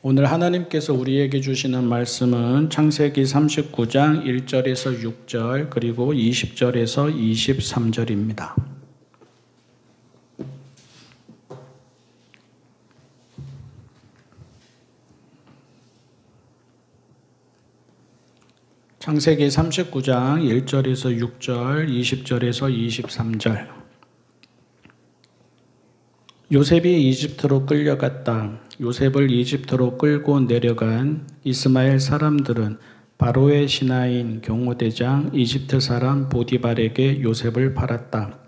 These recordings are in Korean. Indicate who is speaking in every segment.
Speaker 1: 오늘 하나님께서 우리에게 주시는 말씀은 창세기 39장 1절에서 6절 그리고 20절에서 23절입니다. 창세기 39장 1절에서 6절, 20절에서 23절. 요셉이 이집트로 끌려갔다. 요셉을 이집트로 끌고 내려간 이스마엘 사람들은 바로의 신하인 경호대장 이집트 사람 보디발에게 요셉을 팔았다.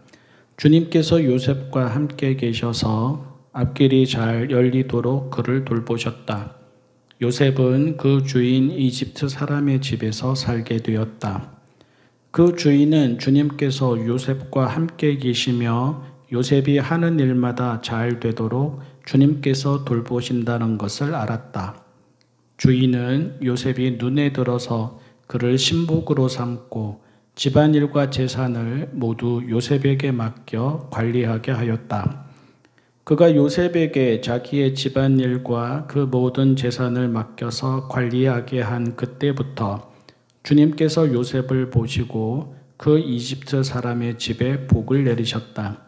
Speaker 1: 주님께서 요셉과 함께 계셔서 앞길이 잘 열리도록 그를 돌보셨다. 요셉은 그 주인 이집트 사람의 집에서 살게 되었다. 그 주인은 주님께서 요셉과 함께 계시며 요셉이 하는 일마다 잘 되도록 주님께서 돌보신다는 것을 알았다. 주인은 요셉이 눈에 들어서 그를 신복으로 삼고 집안일과 재산을 모두 요셉에게 맡겨 관리하게 하였다. 그가 요셉에게 자기의 집안일과 그 모든 재산을 맡겨서 관리하게 한 그때부터 주님께서 요셉을 보시고 그 이집트 사람의 집에 복을 내리셨다.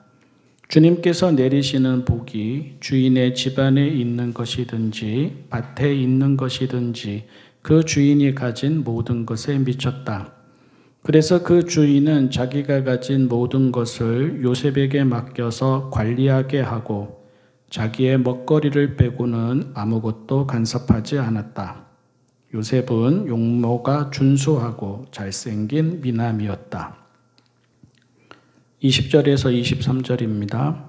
Speaker 1: 주님께서 내리시는 복이 주인의 집안에 있는 것이든지 밭에 있는 것이든지 그 주인이 가진 모든 것에 미쳤다. 그래서 그 주인은 자기가 가진 모든 것을 요셉에게 맡겨서 관리하게 하고 자기의 먹거리를 빼고는 아무것도 간섭하지 않았다. 요셉은 용모가 준수하고 잘생긴 미남이었다. 20절에서 23절입니다.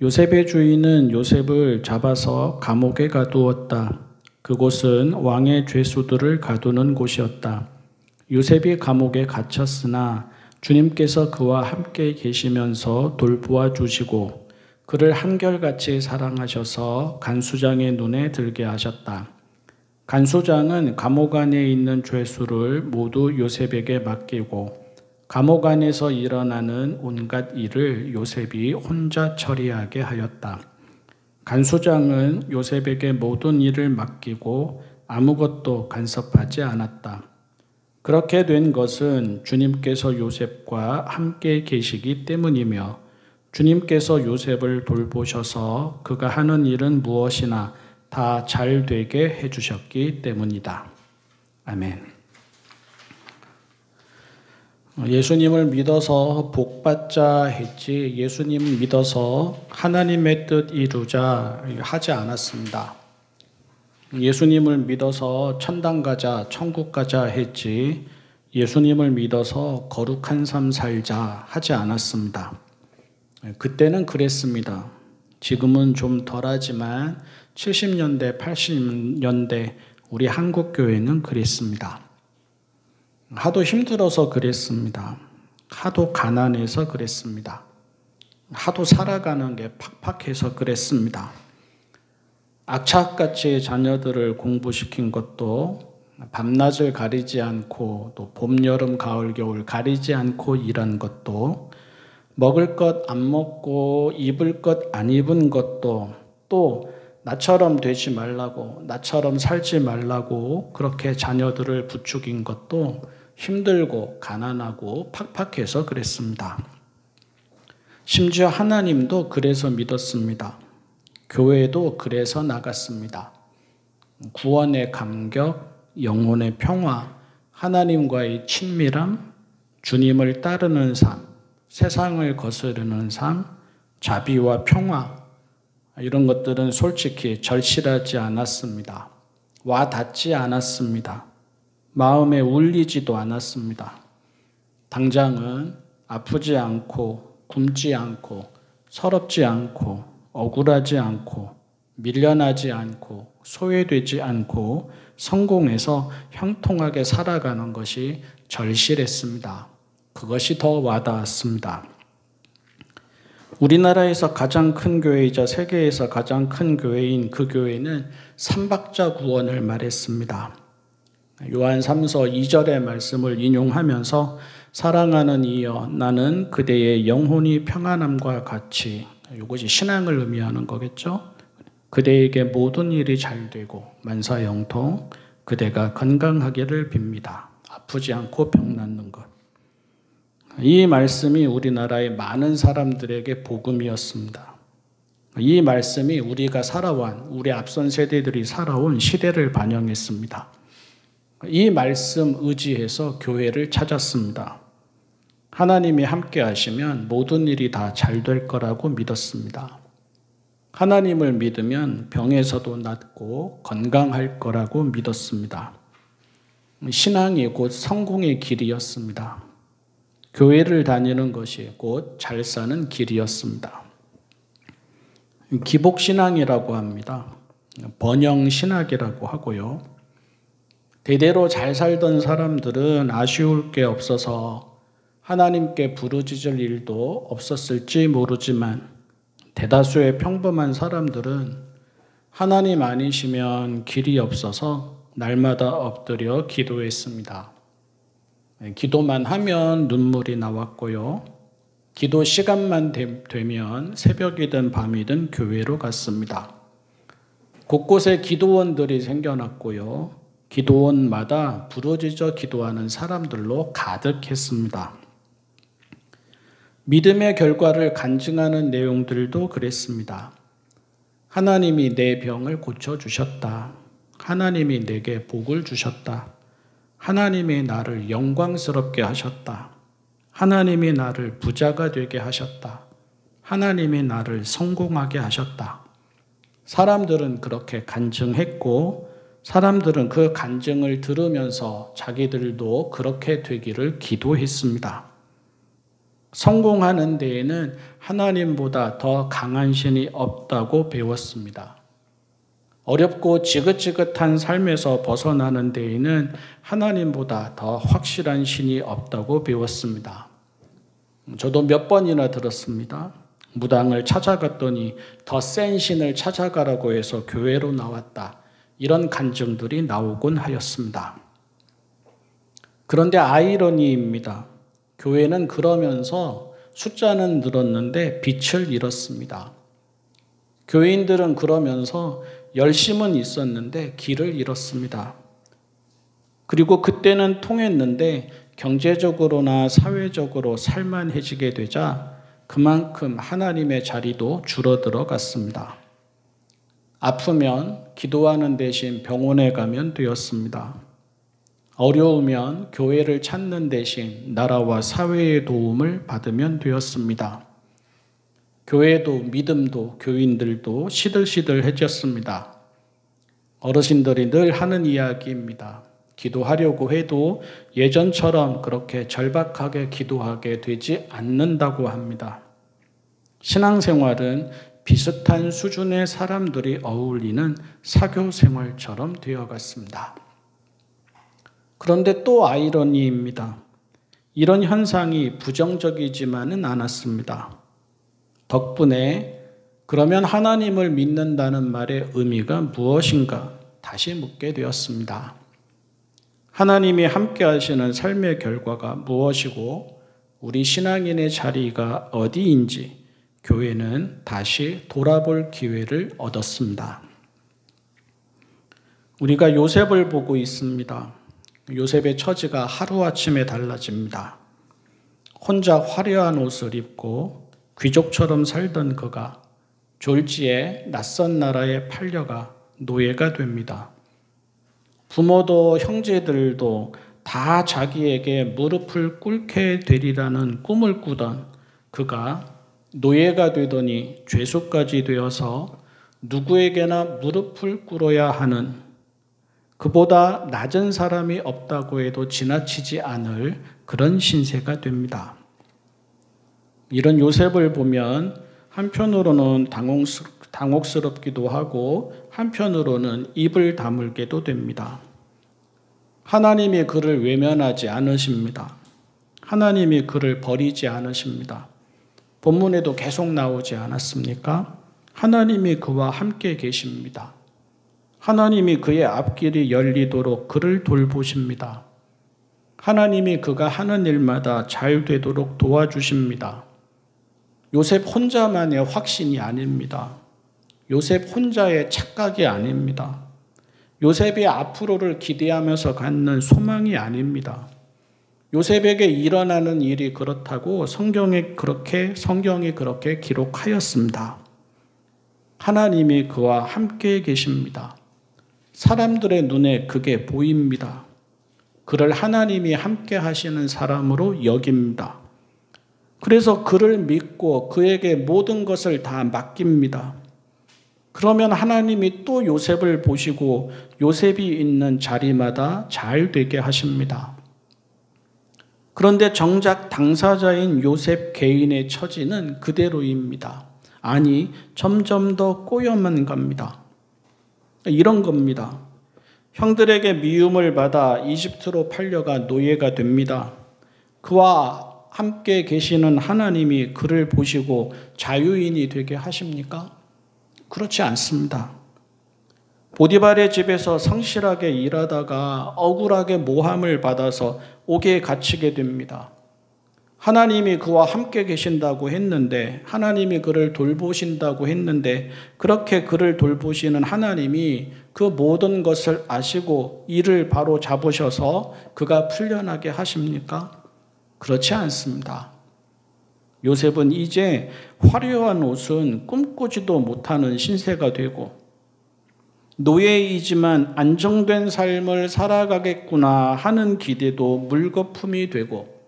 Speaker 1: 요셉의 주인은 요셉을 잡아서 감옥에 가두었다. 그곳은 왕의 죄수들을 가두는 곳이었다. 요셉이 감옥에 갇혔으나 주님께서 그와 함께 계시면서 돌보아 주시고 그를 한결같이 사랑하셔서 간수장의 눈에 들게 하셨다. 간수장은 감옥 안에 있는 죄수를 모두 요셉에게 맡기고 감옥 안에서 일어나는 온갖 일을 요셉이 혼자 처리하게 하였다. 간수장은 요셉에게 모든 일을 맡기고 아무것도 간섭하지 않았다. 그렇게 된 것은 주님께서 요셉과 함께 계시기 때문이며 주님께서 요셉을 돌보셔서 그가 하는 일은 무엇이나 다 잘 되게 해주셨기 때문이다. 아멘. 예수님을 믿어서 복받자 했지 예수님 믿어서 하나님의 뜻 이루자 하지 않았습니다. 예수님을 믿어서 천당 가자, 천국 가자 했지 예수님을 믿어서 거룩한 삶 살자 하지 않았습니다. 그때는 그랬습니다. 지금은 좀 덜하지만 70년대, 80년대 우리 한국교회는 그랬습니다. 하도 힘들어서 그랬습니다. 하도 가난해서 그랬습니다. 하도 살아가는 게 팍팍해서 그랬습니다. 악착같이 자녀들을 공부시킨 것도 밤낮을 가리지 않고 또 봄, 여름, 가을, 겨울 가리지 않고 일한 것도 먹을 것 안 먹고 입을 것 안 입은 것도 또 나처럼 되지 말라고 나처럼 살지 말라고 그렇게 자녀들을 부추긴 것도 힘들고 가난하고 팍팍해서 그랬습니다. 심지어 하나님도 그래서 믿었습니다. 교회도 그래서 나갔습니다. 구원의 감격, 영혼의 평화, 하나님과의 친밀함, 주님을 따르는 삶, 세상을 거스르는 삶, 자비와 평화 이런 것들은 솔직히 절실하지 않았습니다. 와 닿지 않았습니다. 마음에 울리지도 않았습니다. 당장은 아프지 않고 굶지 않고 서럽지 않고 억울하지 않고 밀려나지 않고 소외되지 않고 성공해서 형통하게 살아가는 것이 절실했습니다. 그것이 더 와닿았습니다. 우리나라에서 가장 큰 교회이자 세계에서 가장 큰 교회인 그 교회는 삼박자 구원을 말했습니다. 요한 3서 2절의 말씀을 인용하면서 사랑하는 이여 나는 그대의 영혼이 평안함과 같이 이것이 신앙을 의미하는 거겠죠. 그대에게 모든 일이 잘 되고 만사형통 그대가 건강하기를 빕니다. 아프지 않고 병 낫는 것. 이 말씀이 우리나라의 많은 사람들에게 복음이었습니다. 이 말씀이 우리가 살아온, 우리 앞선 세대들이 살아온 시대를 반영했습니다. 이 말씀 의지해서 교회를 찾았습니다. 하나님이 함께 하시면 모든 일이 다 잘 될 거라고 믿었습니다. 하나님을 믿으면 병에서도 낫고 건강할 거라고 믿었습니다. 신앙이 곧 성공의 길이었습니다. 교회를 다니는 것이 곧 잘 사는 길이었습니다. 기복신앙이라고 합니다. 번영신학이라고 하고요. 대대로 잘 살던 사람들은 아쉬울 게 없어서 하나님께 부르짖을 일도 없었을지 모르지만 대다수의 평범한 사람들은 하나님 아니시면 길이 없어서 날마다 엎드려 기도했습니다. 기도만 하면 눈물이 나왔고요. 기도 시간만 되면 새벽이든 밤이든 교회로 갔습니다. 곳곳에 기도원들이 생겨났고요. 기도원마다 부르짖어 기도하는 사람들로 가득했습니다. 믿음의 결과를 간증하는 내용들도 그랬습니다. 하나님이 내 병을 고쳐주셨다. 하나님이 내게 복을 주셨다. 하나님이 나를 영광스럽게 하셨다. 하나님이 나를 부자가 되게 하셨다. 하나님이 나를 성공하게 하셨다. 사람들은 그렇게 간증했고 사람들은 그 간증을 들으면서 자기들도 그렇게 되기를 기도했습니다. 성공하는 데에는 하나님보다 더 강한 신이 없다고 배웠습니다. 어렵고 지긋지긋한 삶에서 벗어나는 데에는 하나님보다 더 확실한 신이 없다고 배웠습니다. 저도 몇 번이나 들었습니다. 무당을 찾아갔더니 더 센 신을 찾아가라고 해서 교회로 나왔다. 이런 간증들이 나오곤 하였습니다. 그런데 아이러니입니다. 교회는 그러면서 숫자는 늘었는데 빛을 잃었습니다. 교인들은 그러면서 열심은 있었는데 길을 잃었습니다. 그리고 그때는 통했는데 경제적으로나 사회적으로 살만해지게 되자 그만큼 하나님의 자리도 줄어들어 갔습니다. 아프면 기도하는 대신 병원에 가면 되었습니다. 어려우면 교회를 찾는 대신 나라와 사회의 도움을 받으면 되었습니다. 교회도 믿음도 교인들도 시들시들해졌습니다. 어르신들이 늘 하는 이야기입니다. 기도하려고 해도 예전처럼 그렇게 절박하게 기도하게 되지 않는다고 합니다. 신앙생활은 비슷한 수준의 사람들이 어울리는 사교생활처럼 되어갔습니다. 그런데 또 아이러니입니다. 이런 현상이 부정적이지만은 않았습니다. 덕분에 그러면 하나님을 믿는다는 말의 의미가 무엇인가 다시 묻게 되었습니다. 하나님이 함께 하시는 삶의 결과가 무엇이고 우리 신앙인의 자리가 어디인지 교회는 다시 돌아볼 기회를 얻었습니다. 우리가 요셉을 보고 있습니다. 요셉의 처지가 하루아침에 달라집니다. 혼자 화려한 옷을 입고 귀족처럼 살던 그가 졸지에 낯선 나라에 팔려가 노예가 됩니다. 부모도 형제들도 다 자기에게 무릎을 꿇게 되리라는 꿈을 꾸던 그가 노예가 되더니 죄수까지 되어서 누구에게나 무릎을 꿇어야 하는 그보다 낮은 사람이 없다고 해도 지나치지 않을 그런 신세가 됩니다. 이런 요셉을 보면 한편으로는 당혹스럽기도 하고 한편으로는 입을 다물게도 됩니다. 하나님이 그를 외면하지 않으십니다. 하나님이 그를 버리지 않으십니다. 본문에도 계속 나오지 않았습니까? 하나님이 그와 함께 계십니다. 하나님이 그의 앞길이 열리도록 그를 돌보십니다. 하나님이 그가 하는 일마다 잘 되도록 도와주십니다. 요셉 혼자만의 확신이 아닙니다. 요셉 혼자의 착각이 아닙니다. 요셉이 앞으로를 기대하면서 갖는 소망이 아닙니다. 요셉에게 일어나는 일이 그렇다고 성경이 그렇게 기록하였습니다. 하나님이 그와 함께 계십니다. 사람들의 눈에 그게 보입니다. 그를 하나님이 함께 하시는 사람으로 여깁니다. 그래서 그를 믿고 그에게 모든 것을 다 맡깁니다. 그러면 하나님이 또 요셉을 보시고 요셉이 있는 자리마다 잘 되게 하십니다. 그런데 정작 당사자인 요셉 개인의 처지는 그대로입니다. 아니, 점점 더 꼬여만 갑니다. 이런 겁니다. 형들에게 미움을 받아 이집트로 팔려가 노예가 됩니다. 그와 함께 계시는 하나님이 그를 보시고 자유인이 되게 하십니까? 그렇지 않습니다. 보디발의 집에서 성실하게 일하다가 억울하게 모함을 받아서 옥에 갇히게 됩니다. 하나님이 그와 함께 계신다고 했는데, 하나님이 그를 돌보신다고 했는데, 그렇게 그를 돌보시는 하나님이 그 모든 것을 아시고 이를 바로 잡으셔서 그가 풀려나게 하십니까? 그렇지 않습니다. 요셉은 이제 화려한 옷은 꿈꾸지도 못하는 신세가 되고, 노예이지만 안정된 삶을 살아가겠구나 하는 기대도 물거품이 되고,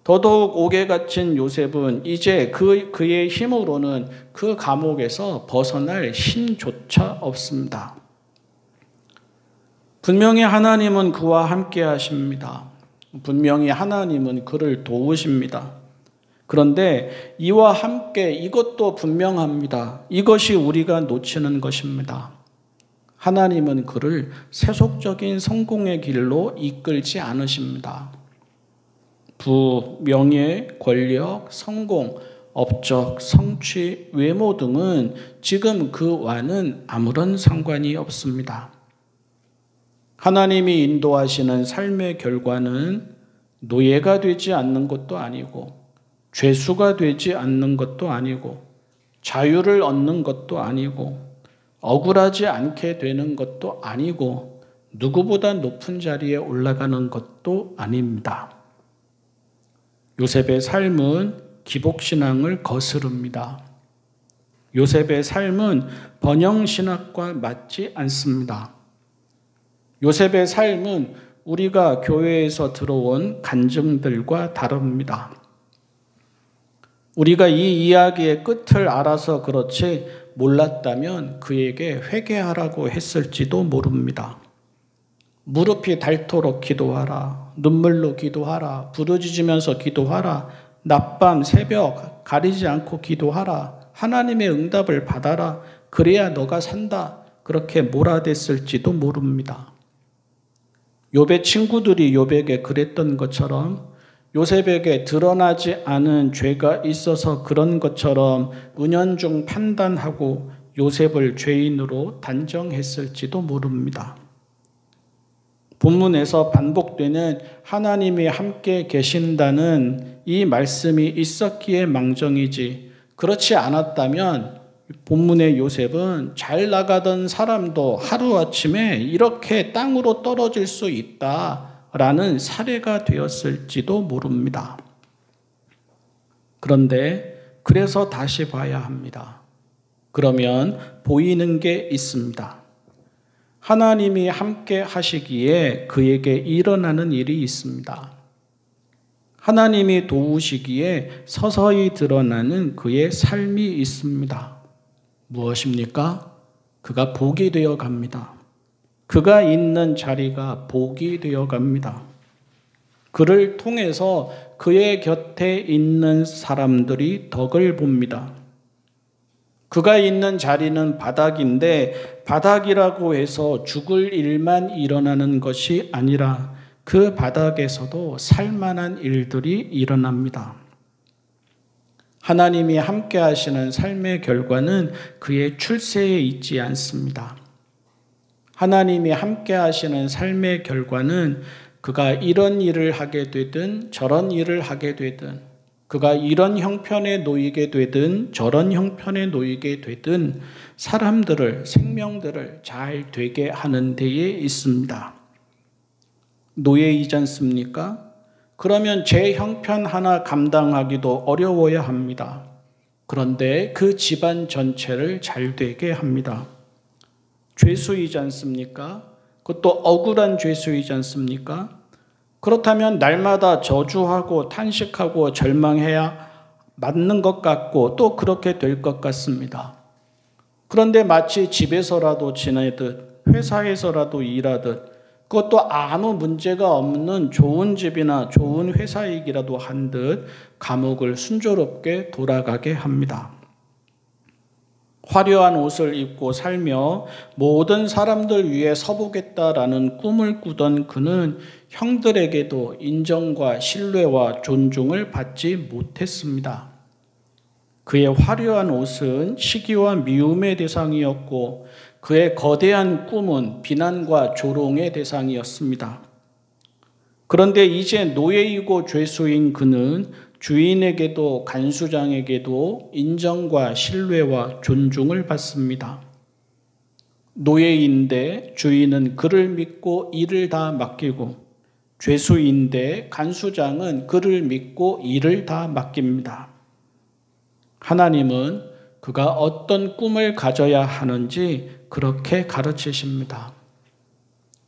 Speaker 1: 더더욱 옥에 갇힌 요셉은 이제 그의 힘으로는 그 감옥에서 벗어날 힘조차 없습니다. 분명히 하나님은 그와 함께 하십니다. 분명히 하나님은 그를 도우십니다. 그런데 이와 함께 이것도 분명합니다. 이것이 우리가 놓치는 것입니다. 하나님은 그를 세속적인 성공의 길로 이끌지 않으십니다. 부, 명예, 권력, 성공, 업적, 성취, 외모 등은 지금 그와는 아무런 상관이 없습니다. 하나님이 인도하시는 삶의 결과는 노예가 되지 않는 것도 아니고, 죄수가 되지 않는 것도 아니고, 자유를 얻는 것도 아니고, 억울하지 않게 되는 것도 아니고, 누구보다 높은 자리에 올라가는 것도 아닙니다. 요셉의 삶은 기복신앙을 거스릅니다. 요셉의 삶은 번영신학과 맞지 않습니다. 요셉의 삶은 우리가 교회에서 들어온 간증들과 다릅니다. 우리가 이 이야기의 끝을 알아서 그렇지 몰랐다면 그에게 회개하라고 했을지도 모릅니다. 무릎이 닳도록 기도하라. 눈물로 기도하라. 부르짖으면서 기도하라. 낮밤 새벽 가리지 않고 기도하라. 하나님의 응답을 받아라. 그래야 너가 산다. 그렇게 몰아댔을지도 모릅니다. 욥의 친구들이 욥에게 그랬던 것처럼, 요셉에게 드러나지 않은 죄가 있어서 그런 것처럼 은연중 판단하고 요셉을 죄인으로 단정했을지도 모릅니다. 본문에서 반복되는 하나님이 함께 계신다는 이 말씀이 있었기에 망정이지, 그렇지 않았다면 본문의 요셉은 잘 나가던 사람도 하루아침에 이렇게 땅으로 떨어질 수 있다라는 사례가 되었을지도 모릅니다. 그런데 그래서 다시 봐야 합니다. 그러면 보이는 게 있습니다. 하나님이 함께 하시기에 그에게 일어나는 일이 있습니다. 하나님이 도우시기에 서서히 드러나는 그의 삶이 있습니다. 무엇입니까? 그가 복이 되어 갑니다. 그가 있는 자리가 복이 되어 갑니다. 그를 통해서 그의 곁에 있는 사람들이 덕을 봅니다. 그가 있는 자리는 바닥인데, 바닥이라고 해서 죽을 일만 일어나는 것이 아니라 그 바닥에서도 살만한 일들이 일어납니다. 하나님이 함께 하시는 삶의 결과는 그의 출세에 있지 않습니다. 하나님이 함께 하시는 삶의 결과는 그가 이런 일을 하게 되든 저런 일을 하게 되든, 그가 이런 형편에 놓이게 되든 저런 형편에 놓이게 되든 사람들을, 생명들을 잘 되게 하는 데에 있습니다. 노예이지 않습니까? 그러면 제 형편 하나 감당하기도 어려워야 합니다. 그런데 그 집안 전체를 잘 되게 합니다. 죄수이지 않습니까? 그것도 억울한 죄수이지 않습니까? 그렇다면 날마다 저주하고 탄식하고 절망해야 맞는 것 같고 또 그렇게 될 것 같습니다. 그런데 마치 집에서라도 지내듯 회사에서라도 일하듯 그것도 아무 문제가 없는 좋은 집이나 좋은 회사이기라도 한 듯 감옥을 순조롭게 돌아가게 합니다. 화려한 옷을 입고 살며 모든 사람들 위해 서보겠다라는 꿈을 꾸던 그는 형들에게도 인정과 신뢰와 존중을 받지 못했습니다. 그의 화려한 옷은 시기와 미움의 대상이었고 그의 거대한 꿈은 비난과 조롱의 대상이었습니다. 그런데 이제 노예이고 죄수인 그는 주인에게도 간수장에게도 인정과 신뢰와 존중을 받습니다. 노예인데 주인은 그를 믿고 일을 다 맡기고 죄수인데 간수장은 그를 믿고 일을 다 맡깁니다. 하나님은 그가 어떤 꿈을 가져야 하는지 그렇게 가르치십니다.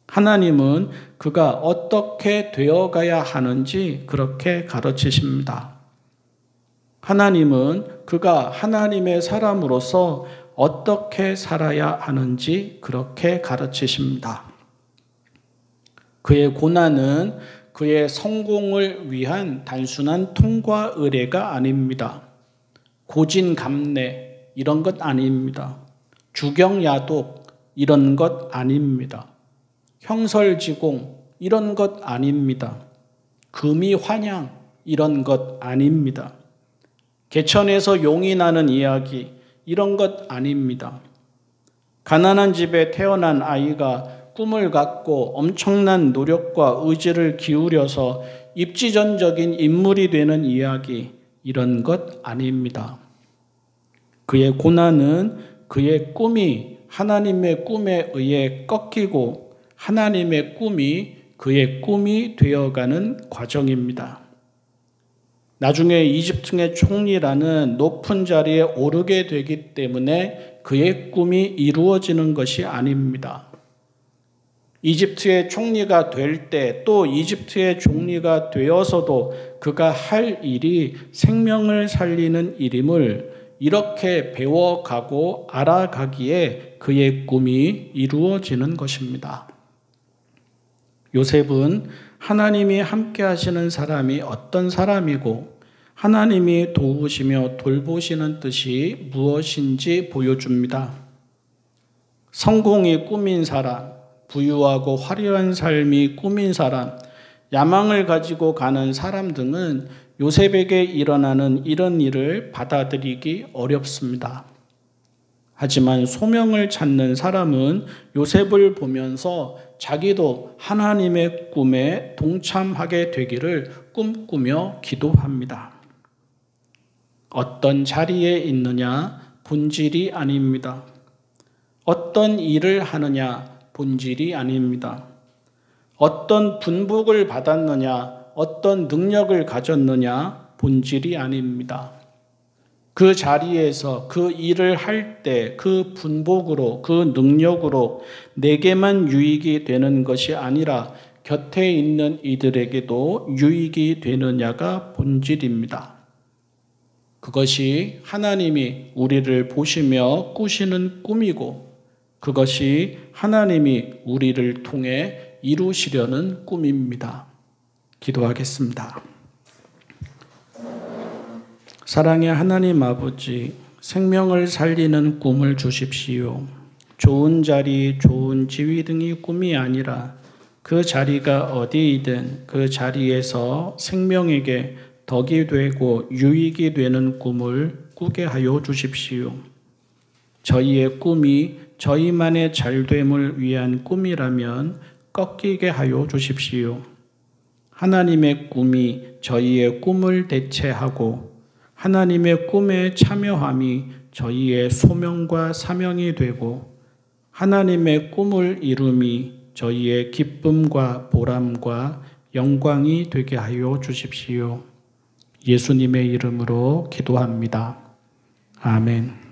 Speaker 1: 하나님은 그가 어떻게 되어가야 하는지 그렇게 가르치십니다. 하나님은 그가 하나님의 사람으로서 어떻게 살아야 하는지 그렇게 가르치십니다. 그의 고난은 그의 성공을 위한 단순한 통과 의례가 아닙니다. 고진감래 이런 것 아닙니다. 주경야독 이런 것 아닙니다. 형설지공 이런 것 아닙니다. 금이환양 이런 것 아닙니다. 개천에서 용이 나는 이야기 이런 것 아닙니다. 가난한 집에 태어난 아이가 꿈을 갖고 엄청난 노력과 의지를 기울여서 입지전적인 인물이 되는 이야기 이런 것 아닙니다. 그의 고난은 그의 꿈이 하나님의 꿈에 의해 꺾이고 하나님의 꿈이 그의 꿈이 되어가는 과정입니다. 나중에 이집트의 총리라는 높은 자리에 오르게 되기 때문에 그의 꿈이 이루어지는 것이 아닙니다. 이집트의 총리가 될 때 또 이집트의 총리가 되어서도 그가 할 일이 생명을 살리는 일임을 이렇게 배워가고 알아가기에 그의 꿈이 이루어지는 것입니다. 요셉은 하나님이 함께 하시는 사람이 어떤 사람이고 하나님이 도우시며 돌보시는 뜻이 무엇인지 보여줍니다. 성공이 꿈인 사람, 부유하고 화려한 삶이 꿈인 사람, 야망을 가지고 가는 사람 등은 요셉에게 일어나는 이런 일을 받아들이기 어렵습니다. 하지만 소명을 찾는 사람은 요셉을 보면서 자기도 하나님의 꿈에 동참하게 되기를 꿈꾸며 기도합니다. 어떤 자리에 있느냐 본질이 아닙니다. 어떤 일을 하느냐 본질이 아닙니다. 어떤 분복을 받았느냐 어떤 능력을 가졌느냐 본질이 아닙니다. 그 자리에서 그 일을 할 때 그 분복으로 그 능력으로 내게만 유익이 되는 것이 아니라 곁에 있는 이들에게도 유익이 되느냐가 본질입니다. 그것이 하나님이 우리를 보시며 꾸시는 꿈이고 그것이 하나님이 우리를 통해 이루시려는 꿈입니다. 기도하겠습니다. 사랑의 하나님 아버지, 생명을 살리는 꿈을 주십시오. 좋은 자리, 좋은 지위 등이 꿈이 아니라 그 자리가 어디이든 그 자리에서 생명에게 덕이 되고 유익이 되는 꿈을 꾸게 하여 주십시오. 저희의 꿈이 저희만의 잘됨을 위한 꿈이라면 꺾이게 하여 주십시오. 하나님의 꿈이 저희의 꿈을 대체하고 하나님의 꿈에 참여함이 저희의 소명과 사명이 되고 하나님의 꿈을 이룸이 저희의 기쁨과 보람과 영광이 되게 하여 주십시오. 예수님의 이름으로 기도합니다. 아멘.